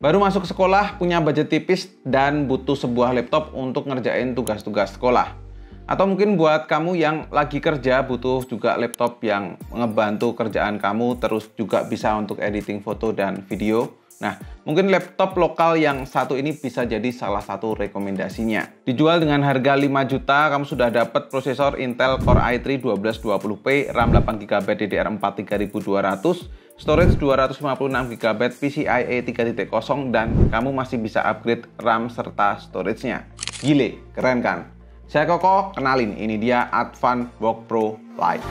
Baru masuk sekolah, punya budget tipis, dan butuh sebuah laptop untuk ngerjain tugas-tugas sekolah. Atau mungkin buat kamu yang lagi kerja, butuh juga laptop yang ngebantu kerjaan kamu, terus juga bisa untuk editing foto dan video. Nah, mungkin laptop lokal yang satu ini bisa jadi salah satu rekomendasinya. Dijual dengan harga 5 juta, kamu sudah dapat prosesor Intel Core i3 1220p, RAM 8GB DDR4 3200, storage 256GB PCIe 3.0, dan kamu masih bisa upgrade RAM serta storage-nya. Gile, keren kan? Saya Koko, kenalin, ini dia Advan Book Pro Lite.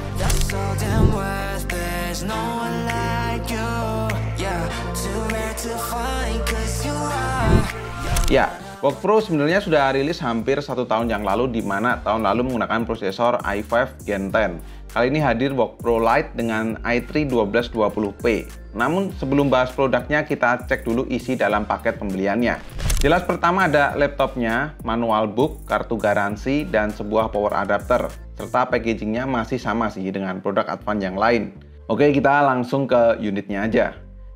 Ya, Book Pro sebenarnya sudah rilis hampir 1 tahun yang lalu, di mana tahun lalu menggunakan prosesor i5 Gen 10. Kali ini hadir Book Pro Lite dengan i3 1220p. Namun sebelum bahas produknya, kita cek dulu isi dalam paket pembeliannya. Jelas pertama ada laptopnya, manual book, kartu garansi, dan sebuah power adapter. Serta packagingnya masih sama sih dengan produk Advan yang lain. Oke, kita langsung ke unitnya aja.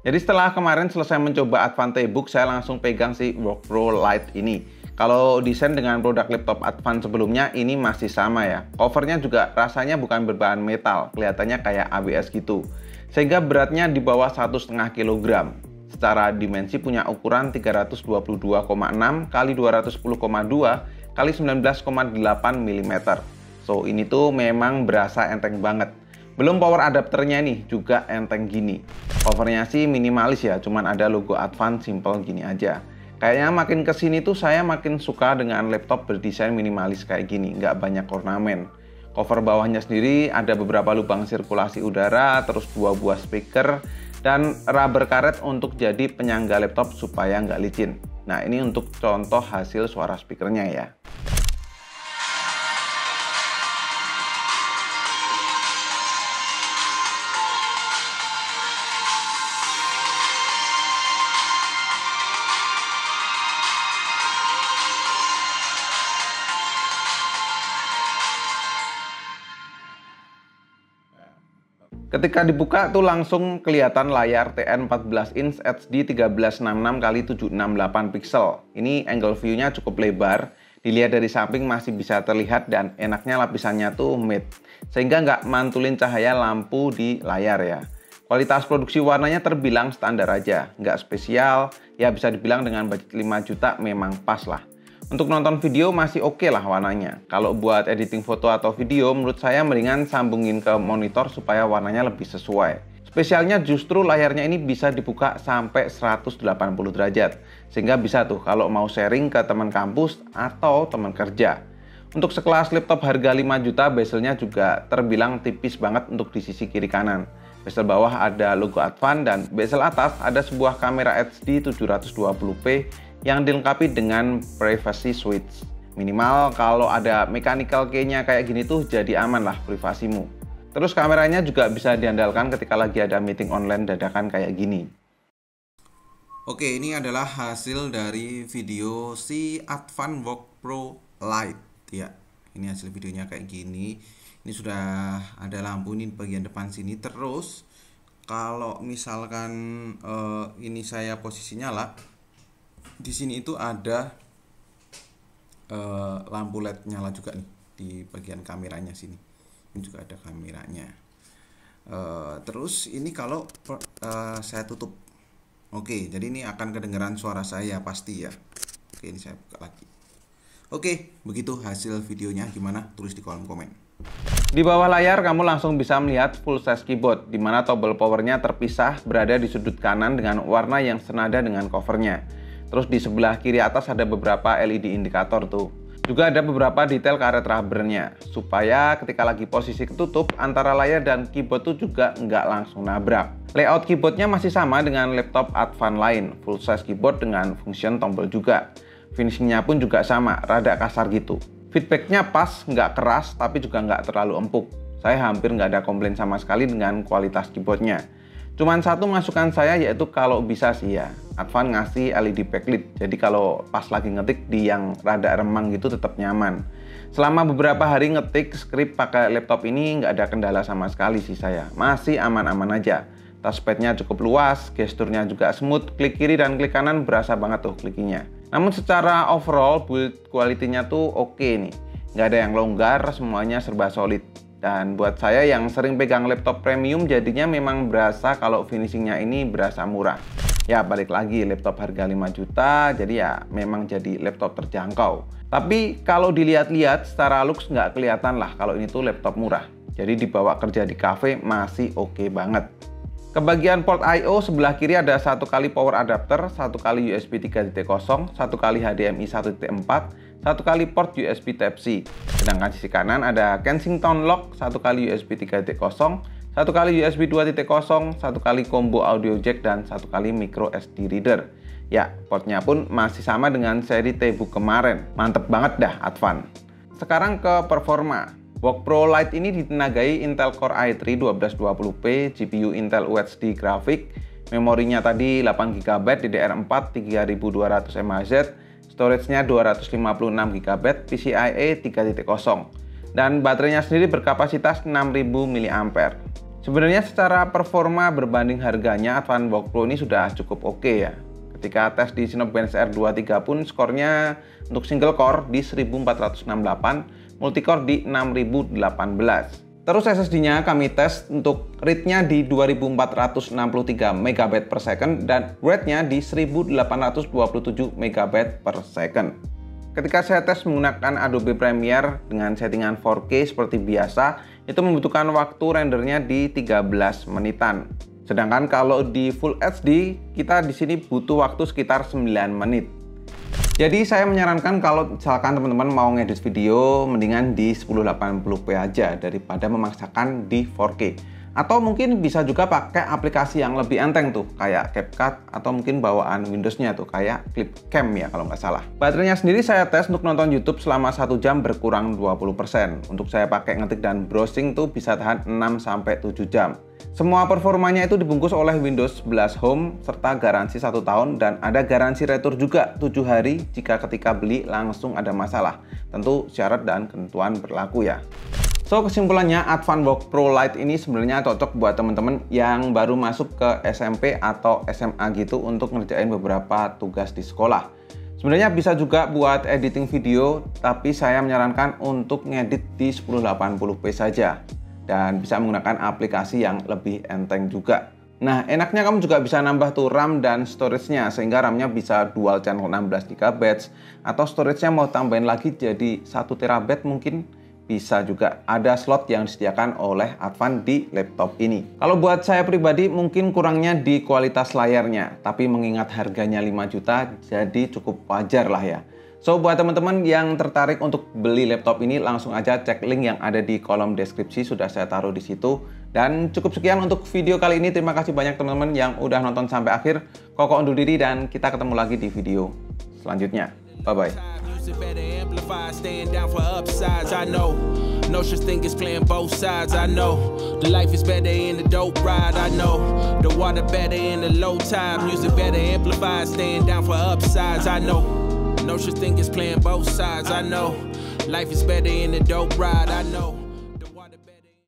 Jadi setelah kemarin selesai mencoba Advan Book, saya langsung pegang si Book Pro Lite ini. Kalau desain dengan produk laptop Advan sebelumnya, ini masih sama ya. Covernya juga rasanya bukan berbahan metal, kelihatannya kayak ABS gitu. Sehingga beratnya di bawah 1,5 kg. Secara dimensi punya ukuran 322,6 x 210,2 x 19,8 mm. So ini tuh memang berasa enteng banget. Belum power adapternya nih, juga enteng gini. Covernya sih minimalis ya, cuman ada logo Advan simple gini aja. Kayaknya makin kesini tuh saya makin suka dengan laptop berdesain minimalis kayak gini, nggak banyak ornamen. Cover bawahnya sendiri ada beberapa lubang sirkulasi udara, terus 2 buah speaker, dan rubber karet untuk jadi penyangga laptop supaya nggak licin. Nah, ini untuk contoh hasil suara speakernya ya. Ketika dibuka tuh langsung kelihatan layar TN 14 inch HD 1366 x 768 pixel. Ini angle view-nya cukup lebar. Dilihat dari samping masih bisa terlihat, dan enaknya lapisannya tuh matte, sehingga nggak mantulin cahaya lampu di layar ya. Kualitas produksi warnanya terbilang standar aja, nggak spesial. Ya bisa dibilang dengan budget 5 juta memang pas lah. Untuk nonton video masih oke lah warnanya. Kalau buat editing foto atau video, menurut saya mendingan sambungin ke monitor supaya warnanya lebih sesuai. Spesialnya justru layarnya ini bisa dibuka sampai 180 derajat. Sehingga bisa tuh kalau mau sharing ke teman kampus atau teman kerja. Untuk sekelas laptop harga 5 juta, bezelnya juga terbilang tipis banget untuk di sisi kiri kanan. Bezel bawah ada logo Advan, dan bezel atas ada sebuah kamera HD 720p yang dilengkapi dengan privacy switch. Minimal kalau ada mechanical key-nya kayak gini tuh jadi aman lah privasimu. Terus kameranya juga bisa diandalkan ketika lagi ada meeting online dadakan kayak gini. Oke, ini adalah hasil dari video si Advan Book Pro Lite ya. Ini hasil videonya kayak gini. Ini sudah ada lampu ini di bagian depan sini. Terus kalau misalkan ini saya posisi nyala, di sini itu ada lampu LED nyala juga nih di bagian kameranya sini. Ini juga ada kameranya. Terus ini kalau saya tutup, oke, jadi ini akan kedengeran suara saya pasti ya. Oke, ini saya buka lagi. Oke, begitu hasil videonya. Gimana? Tulis di kolom komen. Di bawah layar kamu langsung bisa melihat full size keyboard, di mana tombol powernya terpisah berada di sudut kanan dengan warna yang senada dengan covernya. Terus di sebelah kiri atas ada beberapa LED indikator tuh. Juga ada beberapa detail karet rubbernya, supaya ketika lagi posisi ketutup, antara layar dan keyboard tuh juga nggak langsung nabrak. Layout keyboardnya masih sama dengan laptop Advan lain, full size keyboard dengan function tombol juga. Finishingnya pun juga sama, rada kasar gitu. Feedbacknya pas, nggak keras, tapi juga nggak terlalu empuk. Saya hampir nggak ada komplain sama sekali dengan kualitas keyboardnya. Cuman satu masukan saya, yaitu kalau bisa sih ya, Advan ngasih LED backlit. Jadi kalau pas lagi ngetik di yang rada remang gitu tetap nyaman. Selama beberapa hari ngetik skrip pakai laptop ini nggak ada kendala sama sekali sih saya. Masih aman-aman aja. Touchpadnya cukup luas, gesturnya juga smooth, klik kiri dan klik kanan berasa banget tuh klikinya. Namun secara overall build quality-nya tuh oke nih. Nggak ada yang longgar, semuanya serba solid. Dan buat saya yang sering pegang laptop premium jadinya memang berasa kalau finishingnya ini berasa murah. Ya balik lagi, laptop harga 5 juta, jadi ya memang jadi laptop terjangkau. Tapi kalau dilihat-lihat secara looks nggak kelihatan lah kalau ini tuh laptop murah. Jadi dibawa kerja di cafe masih oke banget. Ke bagian port I/O sebelah kiri ada 1 kali power adapter, 1 kali USB 3.0, 1 kali HDMI 1.4, 1 kali port USB Type-C. Sedangkan sisi kanan ada Kensington lock, 1 kali USB 3.0, 1 kali USB 2.0, 1 kali combo audio jack, dan 1 kali micro SD reader. Ya, portnya pun masih sama dengan seri T-Book kemarin. Mantep banget dah Advan. Sekarang ke performa. Book Pro Lite ini ditenagai Intel Core i3 1220p, GPU Intel UHD grafik, memorinya tadi 8GB DDR4 3200 MHz, storage-nya 256 GB, PCIe 3.0, dan baterainya sendiri berkapasitas 6000 mAh. Sebenarnya secara performa berbanding harganya, Advan Book Pro ini sudah cukup oke ya. Ketika tes di Cinebench R23 pun skornya untuk single core di 1468, multicore di 6018. Terus SSD-nya kami tes untuk read-nya di 2463 MB per second dan write-nya di 1827 MB per second. Ketika saya tes menggunakan Adobe Premiere dengan settingan 4K seperti biasa, itu membutuhkan waktu rendernya di 13 menitan. Sedangkan kalau di Full HD, kita di sini butuh waktu sekitar 9 menit. Jadi saya menyarankan kalau misalkan teman-teman mau ngedit video, mendingan di 1080p aja daripada memaksakan di 4K. Atau mungkin bisa juga pakai aplikasi yang lebih enteng tuh, kayak CapCut atau mungkin bawaan Windows-nya tuh, kayak Clipcam ya kalau nggak salah. Baterainya sendiri saya tes untuk nonton YouTube selama 1 jam berkurang 20%. Untuk saya pakai ngetik dan browsing tuh bisa tahan 6-7 jam. Semua performanya itu dibungkus oleh Windows 11 Home serta garansi 1 tahun dan ada garansi retur juga 7 hari jika ketika beli langsung ada masalah. Tentu syarat dan ketentuan berlaku ya. So kesimpulannya, Advan Book Pro Lite ini sebenarnya cocok buat teman-teman yang baru masuk ke SMP atau SMA gitu untuk ngerjain beberapa tugas di sekolah. Sebenarnya bisa juga buat editing video, tapi saya menyarankan untuk ngedit di 1080p saja. Dan bisa menggunakan aplikasi yang lebih enteng juga. Nah, enaknya kamu juga bisa nambah tuh RAM dan storage-nya, sehingga RAM-nya bisa dual channel 16GB, atau storage-nya mau tambahin lagi jadi 1TB mungkin bisa juga. Ada slot yang disediakan oleh Advan di laptop ini. Kalau buat saya pribadi mungkin kurangnya di kualitas layarnya, tapi mengingat harganya 5 juta jadi cukup wajar lah ya. So buat teman-teman yang tertarik untuk beli laptop ini, langsung aja cek link yang ada di kolom deskripsi, sudah saya taruh di situ. Dan cukup sekian untuk video kali ini. Terima kasih banyak teman-teman yang udah nonton sampai akhir. Koko undur diri dan kita ketemu lagi di video selanjutnya. Bye-bye. No such thing as playing both sides. I know the life is better in the dope ride. I know the water better in the low tide. Music better amplified, staying down for upsides. I know no such thing as playing both sides. I know life is better in the dope ride. I know.